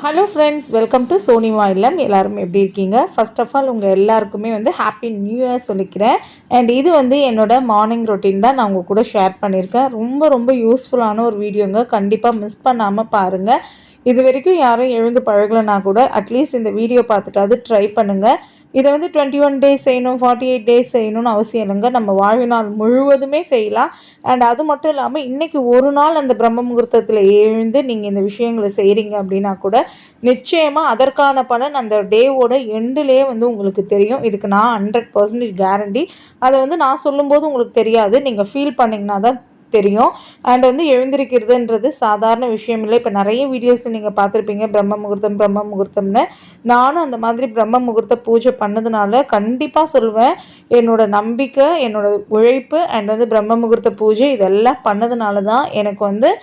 Hello friends, welcome to Sonima இல்லம். எல்லோரும் எப்படி இருக்கீங்க? ஃபர்ஸ்ட் ஆஃப் ஆல் உங்கள் எல்லாருக்குமே ஹாப்பி நியூ இயர் சொல்லிக்கிறேன். அண்ட் இது என்னோடய மார்னிங் ரொட்டீன் தான் நான் உங்கள் கூட ஷேர் பண்ணியிருக்கேன். ரொம்ப ரொம்ப யூஸ்ஃபுல்லான ஒரு வீடியோங்க. கண்டிப்பாக மிஸ் பண்ணாமல் பாருங்கள். இது வரைக்கும் யாரும் எழுந்து பழகலைன்னா கூட அட்லீஸ்ட் இந்த வீடியோ பார்த்துட்டாவது ட்ரை பண்ணுங்கள். இதை 21 டேஸ் செய்யணும், 48 டேஸ் செய்யணும்னு அவசியம் இல்லைங்க. நம்ம வாழ்நாள் முழுவதுமே செய்யலாம். அண்ட் அது மட்டும் இல்லாமல் இன்றைக்கி ஒரு நாள் அந்த பிரம்ம முகூர்த்தத்தில் எழுந்து நீங்கள் இந்த விஷயங்களை செய்கிறீங்க அப்படின்னா கூட நிச்சயமாக அதற்கான பலன் அந்த டேவோட எண்டுலேயே உங்களுக்கு தெரியும். இதுக்கு நான் 100% கேரண்டி. அதை நான் சொல்லும்போது உங்களுக்கு தெரியாது, நீங்கள் ஃபீல் பண்ணிங்கன்னா தான் தெரியும். அண்ட் எழுந்திருக்கிறதுன்றது சாதாரண விஷயம் இல்லை. இப்போ நிறைய வீடியோஸில் நீங்கள் பார்த்துருப்பீங்க பிரம்ம முகூர்த்தம்னு. நானும் அந்த மாதிரி பிரம்ம முகூர்த்த பூஜை பண்ணதுனால கண்டிப்பாக சொல்லுவேன், என்னோடய நம்பிக்கை, என்னோடய உழைப்பு அண்ட் பிரம்ம முகூர்த்த பூஜை இதெல்லாம் பண்ணதுனால தான் எனக்கு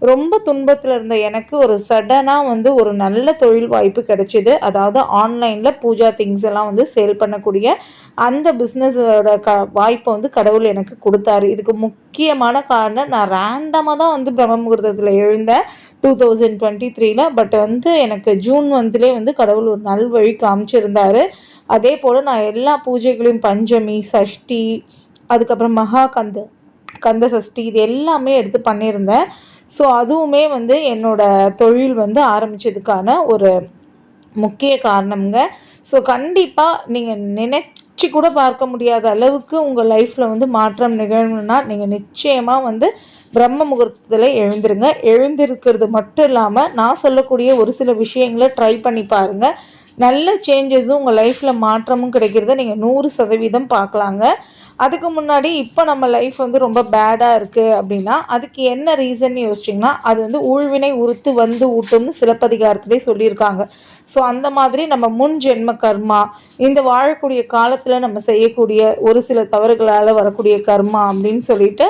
ரொம்ப துன்பத்தில் இருந்த எனக்கு ஒரு சடனாக ஒரு நல்ல தொழில் வாய்ப்பு கிடைச்சிது. அதாவது ஆன்லைனில் பூஜா திங்ஸ் எல்லாம் சேல் பண்ணக்கூடிய அந்த பிஸ்னஸோட வாய்ப்பை கடவுள் எனக்கு கொடுத்தாரு. இதுக்கு முக்கியமான காரணம், நான் ரேண்டமாக தான் பிரம்ம முகூர்த்தத்தில் எழுந்தேன் 2023. பட் எனக்கு ஜூன் கடவுள் ஒரு நல் வழி காமிச்சிருந்தார். அதே போல் நான் எல்லா பூஜைகளையும் பஞ்சமி, சஷ்டி, அதுக்கப்புறம் கந்த சஷ்டி இது எல்லாமே எடுத்து பண்ணியிருந்தேன். ஸோ அதுவுமே என்னோடய தொழில் ஆரம்பித்ததுக்கான ஒரு முக்கிய காரணம்ங்க. ஸோ கண்டிப்பாக நீங்கள் நினைச்சி கூட பார்க்க முடியாத அளவுக்கு உங்கள் லைஃப்பில் மாற்றம் நிகழணும்னா நீங்கள் நிச்சயமாக பிரம்ம முகூர்த்தத்தில் எழுந்திருக்கிறது மட்டும் இல்லாமல் நான் சொல்லக்கூடிய ஒரு சில விஷயங்களை ட்ரை பண்ணி பாருங்கள். நல்ல சேஞ்சஸும் உங்கள் லைஃப்பில் மாற்றமும் கிடைக்கிறத நீங்கள் 100% பார்க்கலாங்க. அதுக்கு முன்னாடி இப்போ நம்ம லைஃப் ரொம்ப பேடாக இருக்குது அப்படின்னா அதுக்கு என்ன ரீசன் யோசிச்சிங்கன்னா, அது ஊழ்வினை உறுத்து ஊட்டும்னு சிலப்பதிகாரத்திலே சொல்லியிருக்காங்க. ஸோ அந்த மாதிரி நம்ம முன் ஜென்ம கர்மா, இந்த வாழக்கூடிய காலத்தில் நம்ம செய்யக்கூடிய ஒரு சில தவறுகளால் வரக்கூடிய கர்மா அப்படின்னு சொல்லிட்டு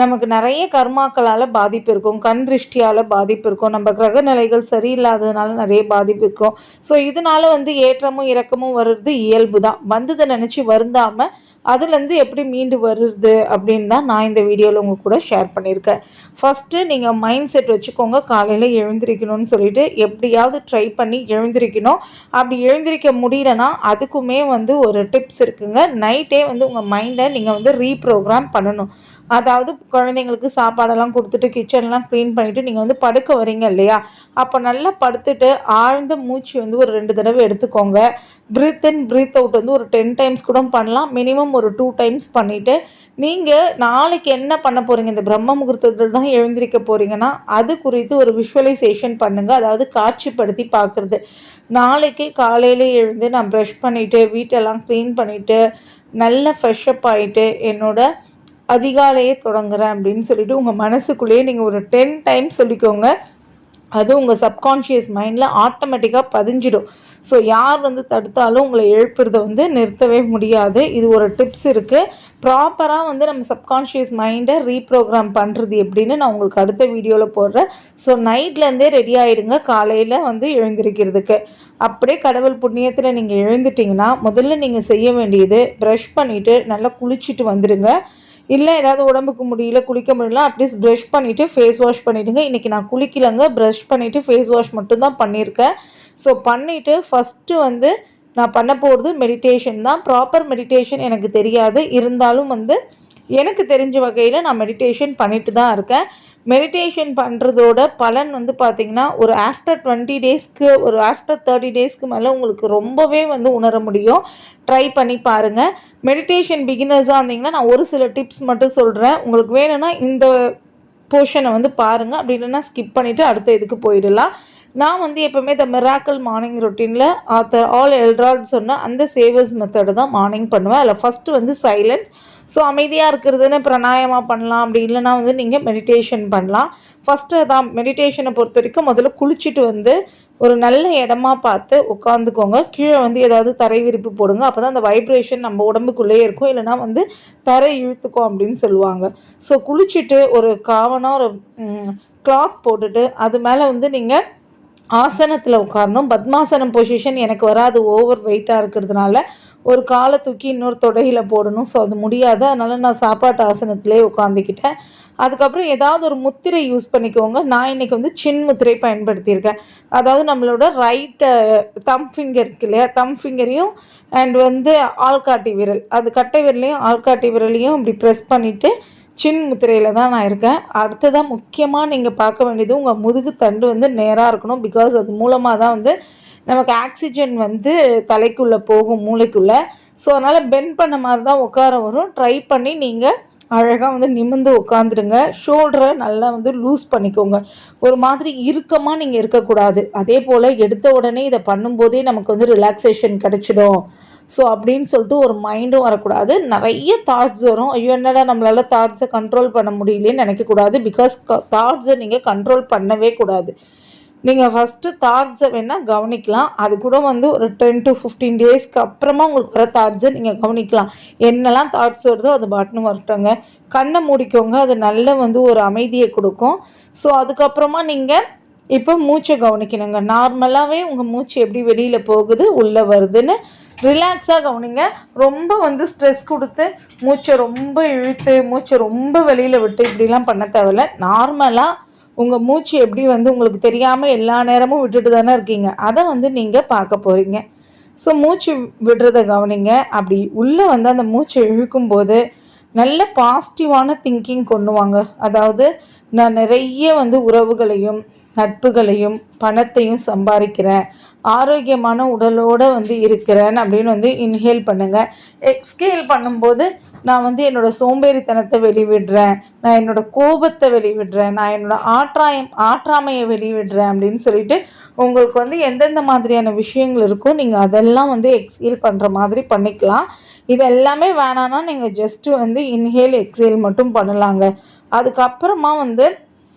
நமக்கு நிறைய கர்மாக்களால் பாதிப்பு இருக்கும், கண் திருஷ்டியால் பாதிப்பு இருக்கும், நம்ம கிரக நிலைகள் சரியில்லாததுனால நிறைய பாதிப்பு இருக்கும். ஸோ இதனால் ஏற்றமும் இறக்கமும் வர்றது இயல்பு தான். வந்ததை நினச்சி வருந்தாமல் அதுலேருந்து எப்படி மீண்டு வருது அப்படின்னு தான் நான் இந்த வீடியோவில் உங்கள் கூட ஷேர் பண்ணியிருக்கேன். ஃபஸ்ட்டு நீங்கள் மைண்ட் செட் வச்சுக்கோங்க, காலையில் எழுந்திரிக்கணும்னு சொல்லிட்டு எப்படியாவது ட்ரை பண்ணி எழுந்திரிக்கணும். அப்படி எழுந்திரிக்க முடியலன்னா அதுக்குமே ஒரு டிப்ஸ் இருக்குங்க. நைட்டே உங்கள் மைண்டை நீங்கள் ரீப்ரோக்ராம் பண்ணணும். அதாவது குழந்தைங்களுக்கு சாப்பாடெல்லாம் கொடுத்துட்டு கிச்சன்லாம் க்ளீன் பண்ணிவிட்டு நீங்கள் படுக்க வரீங்க இல்லையா, அப்போ நல்லா படுத்துட்டு ஆழ்ந்த மூச்சு ஒரு 2 தடவை எடுத்துக்கோங்க. ப்ரீத் இன் ப்ரீத் அவுட் ஒரு 10 டைம்ஸ் கூட பண்ணலாம். மினிமம் ஒரு 2 டைம்ஸ் பண்ணிவிட்டு நீங்கள் நாளைக்கு என்ன பண்ண போகிறீங்க, இந்த பிரம்ம முகூர்த்தத்தில் தான் எழுந்திரிக்க போகிறீங்கன்னா அது குறித்து ஒரு விஷுவலைசேஷன் பண்ணுங்கள். அதாவது காட்சிப்படுத்தி பார்க்குறது. நாளைக்கு காலையில் எழுந்து நான் ப்ரஷ் பண்ணிவிட்டு வீட்டெல்லாம் க்ளீன் பண்ணிவிட்டு நல்லா ஃப்ரெஷ்அப் ஆகிட்டு என்னோடய அதிகாலையே தொடங்குறேன் அப்படின்னு சொல்லிட்டு உங்கள் மனசுக்குள்ளேயே நீங்கள் ஒரு 10 டைம்ஸ் சொல்லிக்கோங்க. அது உங்கள் சப்கான்ஷியஸ் மைண்டில் ஆட்டோமேட்டிக்காக பதிஞ்சிடும். ஸோ யார் தடுத்தாலும் உங்களை எழுப்புறதை நிறுத்தவே முடியாது. இது ஒரு டிப்ஸ் இருக்குது. ப்ராப்பராக நம்ம சப்கான்ஷியஸ் மைண்டை ரீப்ரோக்ராம் பண்ணுறது எப்படின்னு நான் உங்களுக்கு அடுத்த வீடியோவில் போடுறேன். ஸோ நைட்லேருந்தே ரெடி ஆகிடுங்க காலையில் எழுந்திருக்கிறதுக்கு. அப்படியே கடவுள் புண்ணியத்தில் நீங்கள் எழுந்துட்டிங்கன்னா முதல்ல நீங்கள் செய்ய வேண்டியது ப்ரஷ் பண்ணிவிட்டு நல்லா குளிச்சுட்டு வந்துடுங்க. இல்லை ஏதாவது உடம்புக்கு முடியல, குளிக்க முடியல, அட்லீஸ்ட் ப்ரஷ் பண்ணிவிட்டு ஃபேஸ் வாஷ் பண்ணிவிடுங்க. இன்றைக்கி நான் குளிக்கலைங்க, ப்ரஷ் பண்ணிவிட்டு ஃபேஸ் வாஷ் மட்டும்தான் பண்ணியிருக்கேன். ஸோ பண்ணிவிட்டு ஃபஸ்ட்டு நான் பண்ண போகிறது மெடிடேஷன் தான். ப்ராப்பர் மெடிடேஷன் எனக்கு தெரியாது, இருந்தாலும் எனக்கு தெரிஞ்ச வகையில் நான் மெடிடேஷன் பண்ணிட்டு தான் இருக்கேன். மெடிடேஷன் பண்ணுறதோட பலன் பார்த்திங்கன்னா ஒரு ஆஃப்டர் 20 டேஸ்க்கு ஒரு ஆஃப்டர் 30 டேஸ்க்கு மேலே உங்களுக்கு ரொம்பவே உணர முடியும். ட்ரை பண்ணி பாருங்கள். மெடிடேஷன் பிகினர்ஸாக இருந்தீங்கன்னா நான் ஒரு சில டிப்ஸ் மட்டும் சொல்கிறேன். உங்களுக்கு வேணும்னா இந்த போர்ஷனை பாருங்கள், அப்படி இல்லைன்னா ஸ்கிப் பண்ணிவிட்டு அடுத்த இதுக்கு போயிடலாம். நான் எப்போவுமே த மிராக்கிள் மார்னிங் ரொட்டீனில் ஆத்தர் ஆல் எல்ராட் சொன்ன அந்த சேவர்ஸ் மெத்தடு தான் மார்னிங் பண்ணுவேன். அதில் ஃபஸ்ட்டு சைலன்ஸ். ஸோ அமைதியாக இருக்கிறதுன்னு பிராணாயாமா பண்ணலாம், அப்படி இல்லைனா நீங்கள் மெடிடேஷன் பண்ணலாம். ஃபஸ்ட்டு தான் மெடிடேஷனை பொறுத்த வரைக்கும் முதல்ல குளிச்சுட்டு ஒரு நல்ல இடமா பார்த்து உட்காந்துக்கோங்க. கீழே ஏதாவது தரை விரிப்பு போடுங்க. அப்போ தான் அந்த வைப்ரேஷன் நம்ம உடம்புக்குள்ளேயே இருக்கும், இல்லைனா தரை இழுத்துக்கும் அப்படின்னு சொல்லுவாங்க. ஸோ குளிச்சுட்டு ஒரு காவனா ஒரு கிளாத் போட்டுட்டு அது மேலே நீங்கள் ஆசனத்தில் உட்காரணும். பத்மாசனம் பொசிஷன் எனக்கு வராது, ஓவர் வெயிட்டாக இருக்கிறதுனால ஒரு காலை தூக்கி இன்னொரு தொடையில் போடணும். ஸோ அது முடியாது. அதனால் நான் சாப்பாட்டு ஆசனத்திலே உட்காந்துக்கிட்டேன். அதுக்கப்புறம் ஏதாவது ஒரு முத்திரை யூஸ் பண்ணிக்கோங்க. நான் இன்றைக்கி வந்து சின் முத்திரை பயன்படுத்தியிருக்கேன். அதாவது நம்மளோட ரைட்டு தம் ஃபிங்கர் இருக்கு இல்லையா, தம் ஃபிங்கரையும் அண்ட் வந்து ஆள்காட்டி விரல், அது கட்டை விரலையும் ஆள்காட்டி விரலையும் இப்படி ப்ரெஸ் பண்ணிவிட்டு சின் முத்திரையில் தான் நான் இருக்கேன். அடுத்ததான் முக்கியமாக நீங்கள் பார்க்க வேண்டியது உங்கள் முதுகு தண்டு வந்து நேராக இருக்கணும். பிகாஸ் அது மூலமாக தான் வந்து நமக்கு ஆக்சிஜன் வந்து தலைக்குள்ளே போகும், மூளைக்குள்ளே. ஸோ அதனால் பெண்ட் பண்ண மாதிரி தான் உட்கார வரும். ட்ரை பண்ணி நீங்கள் அழகாக வந்து நிமிர்ந்து உட்காந்துடுங்க. ஷோல்டரை நல்லா வந்து லூஸ் பண்ணிக்கோங்க. ஒரு மாதிரி இறுக்கமாக நீங்கள் இருக்கக்கூடாது. அதே போல் எடுத்த உடனே இதை பண்ணும்போதே நமக்கு வந்து ரிலாக்ஸேஷன் கிடச்சிடும். ஸோ அப்படின்னு சொல்லிட்டு ஒரு மைண்டும் வரக்கூடாது. நிறைய தாட்ஸ் வரும். ஐயோ என்னடா நம்மளால் தாட்ஸை கண்ட்ரோல் பண்ண முடியலேன்னு நினைக்கக்கூடாது. பிகாஸ் தாட்ஸை நீங்கள் கண்ட்ரோல் பண்ணவே கூடாது. நீங்கள் ஃபஸ்ட்டு தாட்ஸை வேணால் கவனிக்கலாம். அது கூட வந்து ஒரு 10 to 15 டேஸ்க்கு அப்புறமா உங்களுக்கு வர தாட்ஸை நீங்கள் கவனிக்கலாம். என்னெல்லாம் தாட்ஸ் வருதோ அது பாட்டுன்னு வரட்டுங்க. கண்ணை மூடிக்கோங்க. அது நல்ல வந்து ஒரு அமைதியை கொடுக்கும். ஸோ அதுக்கப்புறமா நீங்கள் இப்போ மூச்சை கவனிக்கணுங்க. நார்மலாகவே உங்கள் மூச்சு எப்படி வெளியில் போகுது உள்ளே வருதுன்னு ரிலாக்ஸாக கவனிங்க. ரொம்ப வந்து ஸ்ட்ரெஸ் கொடுத்து மூச்சை ரொம்ப இழுத்து மூச்சை ரொம்ப வெளியில் விட்டு இப்படிலாம் பண்ண தேவையில்ல. நார்மலாக உங்கள் மூச்சு எப்படி வந்து உங்களுக்கு தெரியாமல் எல்லா நேரமும் விட்டுட்டு தானே இருக்கீங்க, அதை வந்து நீங்கள் பார்க்க போகிறீங்க. ஸோ மூச்சு விடுறத கவனிங்க. அப்படி உள்ளே வந்து அந்த மூச்சை இழுக்கும்போது நல்ல பாசிட்டிவான திங்கிங் கொண்டு வாங்க. அதாவது நான் நிறைய வந்து உறவுகளையும் நட்புகளையும் பணத்தையும் சம்பாதிக்கிறேன், ஆரோக்கியமான உடலோடு வந்து இருக்கிறேன் அப்படின்னு வந்து இன்ஹேல் பண்ணுங்கள். எக்ஸ்கேல் பண்ணும்போது நான் வந்து என்னோடய சோம்பேறித்தனத்தை வெளிவிடுறேன், நான் என்னோடய கோபத்தை வெளிவிடுறேன், நான் என்னோடய ஆற்றாமையை வெளிவிடுறேன் அப்படின்னு சொல்லிட்டு உங்களுக்கு வந்து எந்தெந்த மாதிரியான விஷயங்கள் இருக்கோ நீங்கள் அதெல்லாம் வந்து எக்ஸ்ஹேல் பண்ணுற மாதிரி பண்ணிக்கலாம். இது எல்லாமே வேணான்னா நீங்கள் ஜஸ்ட்டு வந்து இன்ஹேல் எக்ஸ்ஹேல் மட்டும் பண்ணலாங்க. அதுக்கப்புறமா வந்து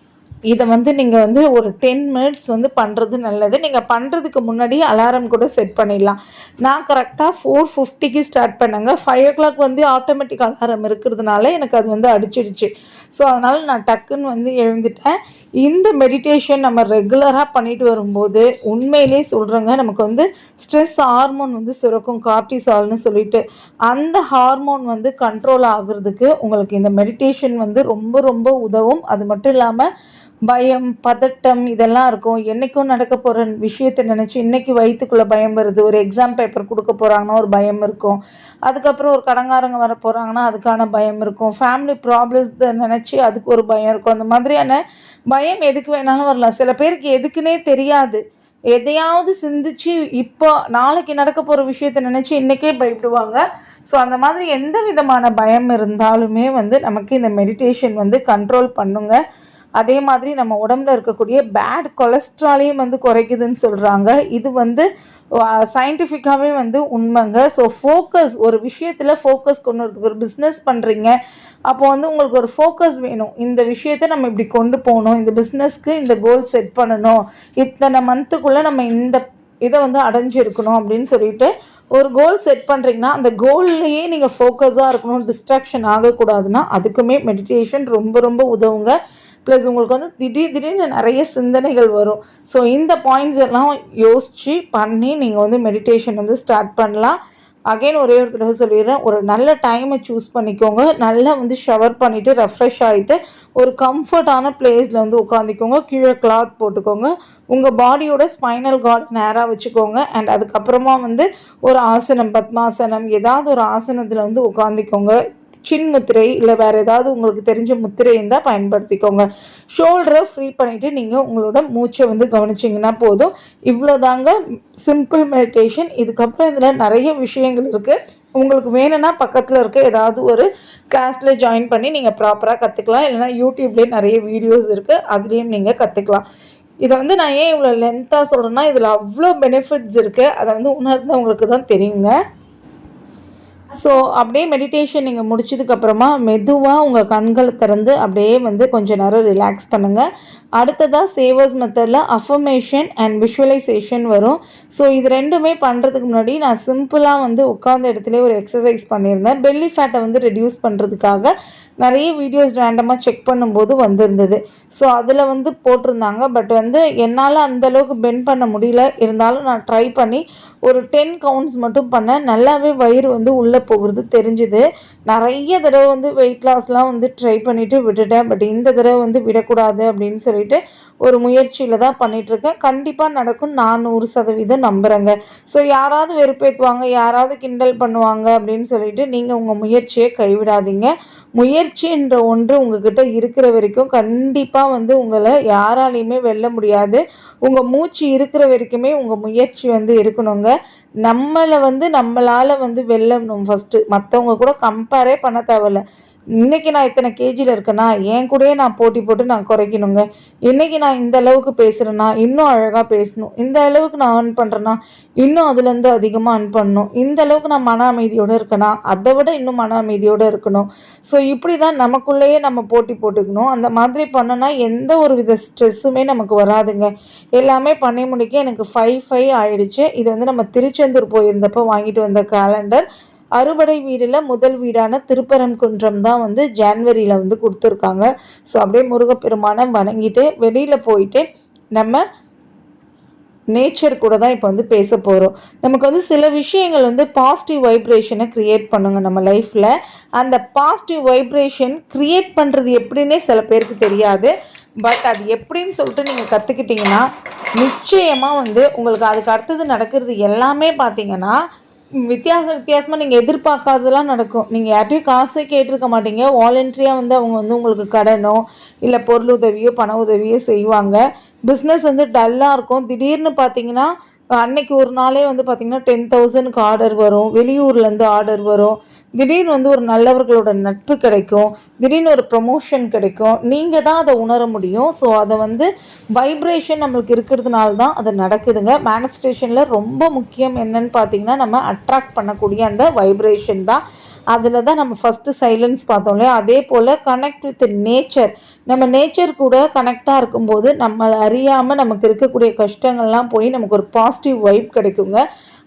இதை வந்து நீங்கள் வந்து ஒரு 10 மினிட்ஸ் வந்து பண்ணுறது நல்லது. நீங்கள் பண்ணுறதுக்கு முன்னாடி அலாரம் கூட செட் பண்ணிடலாம். நான் கரெக்டாக 4:50க்கு ஸ்டார்ட் பண்ணேங்க. 5 o'clock வந்து ஆட்டோமேட்டிக் அலாரம் இருக்கிறதுனால எனக்கு அது வந்து அடிச்சிடுச்சு. ஸோ அதனால் நான் டக்குன்னு வந்து எழுந்துட்டேன். இந்த மெடிடேஷன் நம்ம ரெகுலராக பண்ணிட்டு வரும்போது உண்மையிலே சொல்கிறேங்க, நமக்கு வந்து ஸ்ட்ரெஸ் ஹார்மோன் வந்து சுரக்கும், கார்டிசால்னு சொல்லிட்டு. அந்த ஹார்மோன் வந்து கண்ட்ரோல் ஆகுறதுக்கு உங்களுக்கு இந்த மெடிடேஷன் வந்து ரொம்ப ரொம்ப உதவும். அது மட்டும் இல்லாமல் பயம் பதட்டம் இதெல்லாம் இருக்கும். என்றைக்கும் நடக்க போகிற விஷயத்தை நினச்சி இன்றைக்கி வயிற்றுக்குள்ளே பயம் வருது. ஒரு எக்ஸாம் பேப்பர் கொடுக்க போகிறாங்கன்னா ஒரு பயம் இருக்கும். அதுக்கப்புறம் ஒரு கடங்காரங்க வர போகிறாங்கன்னா அதுக்கான பயம் இருக்கும். ஃபேமிலி ப்ராப்ளம்ஸை நினச்சி அதுக்கு ஒரு பயம் இருக்கும். அந்த மாதிரியான பயம் எதுக்கு வேணாலும் வரலாம். சில பேருக்கு எதுக்குன்னே தெரியாது. எதையாவது சிந்திச்சு இப்போ நாளைக்கு நடக்க போகிற விஷயத்தை நினச்சி இன்றைக்கே பயப்படுவாங்க. ஸோ அந்த மாதிரி எந்த விதமான பயம் இருந்தாலுமே வந்து நமக்கு இந்த மெடிடேஷன் வந்து கண்ட்ரோல் பண்ணுங்க. அதே மாதிரி நம்ம உடம்புல இருக்கக்கூடிய பேட் கொலஸ்ட்ராலையும் வந்து குறைக்குதுன்னு சொல்கிறாங்க. இது வந்து சயின்டிஃபிக்காகவே வந்து உண்மைங்க. ஸோ ஃபோக்கஸ், ஒரு விஷயத்தில் ஃபோக்கஸ் கொண்டு வரதுக்கு, ஒரு பிஸ்னஸ் பண்ணுறீங்க அப்போ வந்து உங்களுக்கு ஒரு ஃபோக்கஸ் வேணும். இந்த விஷயத்தை நம்ம இப்படி கொண்டு போகணும், இந்த பிஸ்னஸ்க்கு இந்த கோல் செட் பண்ணணும், இத்தனை மந்த்துக்குள்ளே நம்ம இந்த இதை வந்து அடைஞ்சிருக்கணும் அப்படின்னு சொல்லிட்டு ஒரு கோல் செட் பண்ணுறீங்கன்னா அந்த கோல்லையே நீங்கள் ஃபோக்கஸாக இருக்கணும், டிஸ்ட்ராக்ஷன் ஆகக்கூடாதுன்னா அதுக்குமே மெடிடேஷன் ரொம்ப ரொம்ப உதவுங்க. ப்ளஸ் உங்களுக்கு வந்து திடீர்னு நிறைய சிந்தனைகள் வரும். ஸோ இந்த பாயிண்ட்ஸ் எல்லாம் யோசித்து பண்ணி நீங்கள் வந்து மெடிடேஷன் வந்து ஸ்டார்ட் பண்ணலாம். அகைன் ஒரே ஒரு தடவை சொல்லிடுறேன், ஒரு நல்ல டைமை சூஸ் பண்ணிக்கோங்க. நல்லா வந்து ஷவர் பண்ணிவிட்டு ரெஃப்ரெஷ் ஆகிட்டு ஒரு கம்ஃபர்டான பிளேஸில் வந்து உட்காந்துக்கோங்க. கீழே கிளாத் போட்டுக்கோங்க. உங்கள் பாடியோட ஸ்பைனல் கார்டு நேராக வச்சுக்கோங்க. அண்ட் அதுக்கப்புறமா வந்து ஒரு ஆசனம், பத்மாசனம், ஏதாவது ஒரு ஆசனத்தில் வந்து உட்காந்துக்கோங்க. சின் முத்திரை இல்லை வேறு ஏதாவது உங்களுக்கு தெரிஞ்ச முத்திரை இருந்தால் பயன்படுத்திக்கோங்க. ஷோல்டரை ஃப்ரீ பண்ணிவிட்டு நீங்கள் உங்களோட மூச்சை வந்து கவனிச்சிங்கன்னா போதும். இவ்வளோதாங்க சிம்பிள் மெடிடேஷன். இதுக்கப்புறம் இதில் நிறைய விஷயங்கள் இருக்குது. உங்களுக்கு வேணும்னா பக்கத்தில் இருக்க ஏதாவது ஒரு கிளாஸில் ஜாயின் பண்ணி நீங்கள் ப்ராப்பராக கற்றுக்கலாம். இல்லைனா யூடியூப்லேயே நிறைய வீடியோஸ் இருக்குது, அதுலேயும் நீங்கள் கற்றுக்கலாம். இதை வந்து நான் ஏன் இவ்வளோ லென்த்தாக சொல்கிறேன்னா இதில் அவ்வளோ பெனிஃபிட்ஸ் இருக்குது. அதை வந்து உணர்ந்தவங்களுக்கு தான் தெரியுங்க. ஸோ அப்படியே மெடிடேஷன் நீங்கள் முடிச்சதுக்கப்புறமா மெதுவாக உங்கள் கண்களை திறந்து அப்படியே வந்து கொஞ்சம் நேரம் ரிலாக்ஸ் பண்ணுங்கள். அடுத்ததாக சேவர்ஸ் மெத்தடில் அஃபர்மேஷன் அண்ட் விஷுவலைசேஷன் வரும். ஸோ இது ரெண்டுமே பண்ணுறதுக்கு முன்னாடி நான் சிம்பிளாக வந்து உட்கார்ந்த இடத்துல ஒரு எக்ஸசைஸ் பண்ணியிருந்தேன். பெல்லி ஃபேட்டை வந்து ரெடியூஸ் பண்ணுறதுக்காக நிறைய வீடியோஸ் ரேண்டமாக செக் பண்ணும்போது வந்திருந்தது. ஸோ அதில் வந்து போட்டிருந்தாங்க. பட் வந்து என்னால் அந்தளவுக்கு பெண்ட் பண்ண முடியல. இருந்தாலும் நான் ட்ரை பண்ணி ஒரு 10 கவுண்ட்ஸ் மட்டும் பண்ணேன். நல்லாவே வயிறு வந்து உள்ளே போகிறது தெரிஞ்சுது. நிறைய தடவை வந்து வெயிட் லாஸ்லாம் வந்து ட்ரை பண்ணிவிட்டு விட்டுட்டேன். பட் இந்த தடவை வந்து விடக்கூடாது அப்படின்னு சொல்லிட்டு ஒரு முயற்சியில் தான் பண்ணிகிட்ருக்கேன். கண்டிப்பாக நடக்கும், நான் 100% நம்புகிறேங்க. ஸோ யாராவது வெறுப்பேற்றுவாங்க, யாராவது கிண்டல் பண்ணுவாங்க அப்படின்னு சொல்லிட்டு நீங்கள் உங்கள் முயற்சியை கைவிடாதீங்க. முயற்சின்ற ஒன்று உங்ககிட்ட இருக்கிற வரைக்கும் கண்டிப்பாக வந்து உங்களை யாராலையுமே வெல்ல முடியாது. உங்கள் மூச்சு இருக்கிற வரைக்குமே உங்கள் முயற்சி வந்து இருக்கணுங்க. நம்மளால் வந்து வெல்லணும். ஃபஸ்ட்டு மற்றவங்க கூட கம்பேரே பண்ண தேவையில்ல. இன்றைக்கி நான் இத்தனை கேஜியில் இருக்கேன்னா என் கூடயே நான் போட்டி போட்டு நான் குறைக்கணுங்க. இன்றைக்கி நான் இந்த அளவுக்கு பேசுகிறேன்னா இன்னும் அழகாக பேசணும். இந்த அளவுக்கு நான் ஏர்ன் பண்ணுறேன்னா இன்னும் அதுலேருந்து அதிகமாக ஏர்ன் பண்ணணும். இந்த அளவுக்கு நான் மன அமைதியோடு இருக்கேன்னா அதை விட இன்னும் மன அமைதியோடு இருக்கணும். ஸோ இப்படி தான் நமக்குள்ளேயே நம்ம போட்டி போட்டுக்கணும். அந்த மாதிரி பண்ணோன்னா எந்த ஒரு வித ஸ்ட்ரெஸ்ஸுமே நமக்கு வராதுங்க. எல்லாமே பண்ணி முடிக்க எனக்கு 5/5 ஆயிடுச்சு. இது வந்து நம்ம திருச்செந்தூர் போயிருந்தப்போ வாங்கிட்டு வந்த கேலண்டர். அறுபடை வீடில் முதல் வீடான திருப்பரங்குன்றம் தான் வந்து ஜான்வரியில் வந்து கொடுத்துருக்காங்க. ஸோ அப்படியே முருகப்பெருமானை வணங்கிட்டு வெளியில் போயிட்டு நம்ம நேச்சர் கூட தான் இப்போ வந்து பேச போகிறோம். நமக்கு வந்து சில விஷயங்கள் வந்து பாசிட்டிவ் வைப்ரேஷனை க்ரியேட் பண்ணுங்க நம்ம லைஃப்பில். அந்த பாசிட்டிவ் வைப்ரேஷன் க்ரியேட் பண்ணுறது எப்படின்னே சில பேருக்கு தெரியாது. பட் அது எப்படின்னு சொல்லிட்டு நீங்கள் கற்றுக்கிட்டிங்கன்னா நிச்சயமாக வந்து உங்களுக்கு அதுக்கு அடுத்தது நடக்கிறது எல்லாமே பார்த்தீங்கன்னா வித்தியாசமாக நீங்கள் எதிர்பார்க்காததெல்லாம் நடக்கும். நீங்கள் யார்ட்டையும் காசே கேட்டிருக்க மாட்டீங்க. வாலண்டரியாக வந்து அவங்க வந்து உங்களுக்கு கடனோ இல்லை பொருள் உதவியோ பண உதவியோ செய்வாங்க. பிஸ்னஸ் வந்து டல்லாக இருக்கும். திடீர்னு பார்த்தீங்கன்னா அன்னைக்கு ஒரு நாளே வந்து பார்த்திங்கன்னா 10,000க்கு ஆர்டர் வரும். வெளியூர்லேருந்து ஆர்டர் வரும். திடீர்னு வந்து ஒரு நல்லவர்களோட நட்பு கிடைக்கும். திடீர்னு ஒரு ப்ரமோஷன் கிடைக்கும். நீங்கள் தான் அதை உணர முடியும். ஸோ அதை வந்து வைப்ரேஷன் நம்மளுக்கு இருக்கிறதுனால தான் அது நடக்குதுங்க. மேனிஃபெஸ்டேஷனில் ரொம்ப முக்கியம் என்னன்னு பார்த்தீங்கன்னா நம்ம அட்ராக்ட் பண்ணக்கூடிய அந்த வைப்ரேஷன் தான். அதில் தான் நம்ம ஃபஸ்ட்டு சைலன்ஸ் பார்த்தோம் இல்லையா, அதே போல் கனெக்ட் வித் நேச்சர். நம்ம நேச்சர் கூட கனெக்டாக இருக்கும்போது நம்மளை அறியாமல் நமக்கு இருக்கக்கூடிய கஷ்டங்கள்லாம் போய் நமக்கு ஒரு பாசிட்டிவ் வைப் கிடைக்குங்க.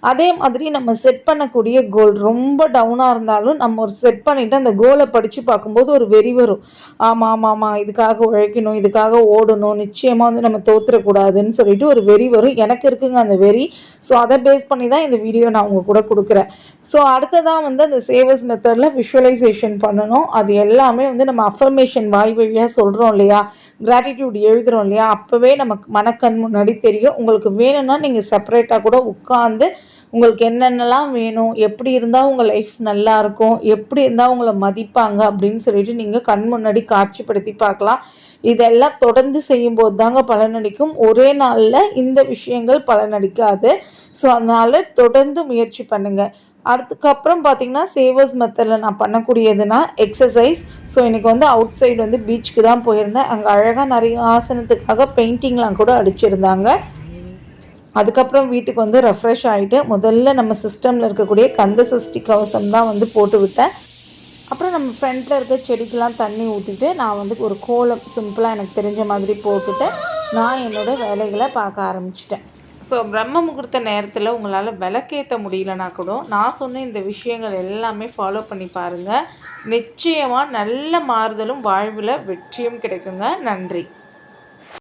அதே மாதிரி நம்ம செட் பண்ணக்கூடிய கோல் ரொம்ப டவுனாக இருந்தாலும் நம்ம ஒரு செட் பண்ணிவிட்டு அந்த கோலை படித்து பார்க்கும்போது ஒரு வெறி வரும். ஆமாம் இதுக்காக உழைக்கணும், இதுக்காக ஓடணும், நிச்சயமாக வந்து நம்ம தோற்றுறக்கூடாதுன்னு சொல்லிட்டு ஒரு வெறி வரும். எனக்கு இருக்குங்க அந்த வெறி. ஸோ அதை பேஸ் பண்ணி தான் இந்த வீடியோ நான் உங்கள் கூட கொடுக்குறேன். ஸோ அடுத்ததான் வந்து அந்த சேவர்ஸ் மெத்தடில் விஷுவலைசேஷன் பண்ணணும். அது எல்லாமே வந்து நம்ம அஃபர்மேஷன் வாய் வழியாக சொல்கிறோம் இல்லையா, கிராட்டிடியூட் எழுதுகிறோம் இல்லையா, அப்போவே நமக்கு மனக்கண் முன்னாடி தெரியும். உங்களுக்கு வேணும்னா நீங்கள் செப்பரேட்டாக கூட உட்காந்து உங்களுக்கு என்னென்னலாம் வேணும், எப்படி இருந்தால் உங்கள் லைஃப் நல்லாயிருக்கும், எப்படி இருந்தால் உங்களை மதிப்பாங்க அப்படின்னு சொல்லிட்டு நீங்கள் கண் முன்னாடி காட்சிப்படுத்தி பார்க்கலாம். இதெல்லாம் தொடர்ந்து செய்யும்போது தாங்க பலனளிக்கும். ஒரே நாளில் இந்த விஷயங்கள் பலனளிக்காது. ஸோ அதனால் தொடர்ந்து முயற்சி பண்ணுங்கள். அதுக்கப்புறம் பார்த்திங்கன்னா சேவர்ஸ் மெத்தடில் நான் பண்ணக்கூடியதுன்னா எக்ஸசைஸ். ஸோ இன்றைக்கி வந்து அவுட் சைடு வந்து பீச்சுக்கு தான் போயிருந்தேன். அங்கே அழகாக நிறைய ஆசனத்துக்காக பெயிண்டிங்லாம் கூட அடிச்சிருந்தாங்க. அதுக்கப்புறம் வீட்டுக்கு வந்து ரெஃப்ரெஷ் ஆகிட்டு முதல்ல நம்ம சிஸ்டமில் இருக்கக்கூடிய கந்த சஷ்டி கவசம் தான் வந்து போட்டு விட்டேன். அப்புறம் நம்ம ஃப்ரண்ட்டில் இருக்க செடிக்கெலாம் தண்ணி ஊற்றிட்டு நான் வந்து ஒரு கோலம் சிம்பிளாக எனக்கு தெரிஞ்ச மாதிரி போட்டுட்டு நான் என்னோடய வேலைகளை பார்க்க ஆரம்பிச்சிட்டேன். ஸோ பிரம்ம முகூர்த்த நேரத்தில் உங்களால் விளக்கேற்ற முடியலனா கூட நான் சொன்ன இந்த விஷயங்கள் எல்லாமே ஃபாலோ பண்ணி பாருங்கள். நிச்சயமாக நல்ல மாறுதலும் வாழ்வில் வெற்றியும் கிடைக்குங்க. நன்றி.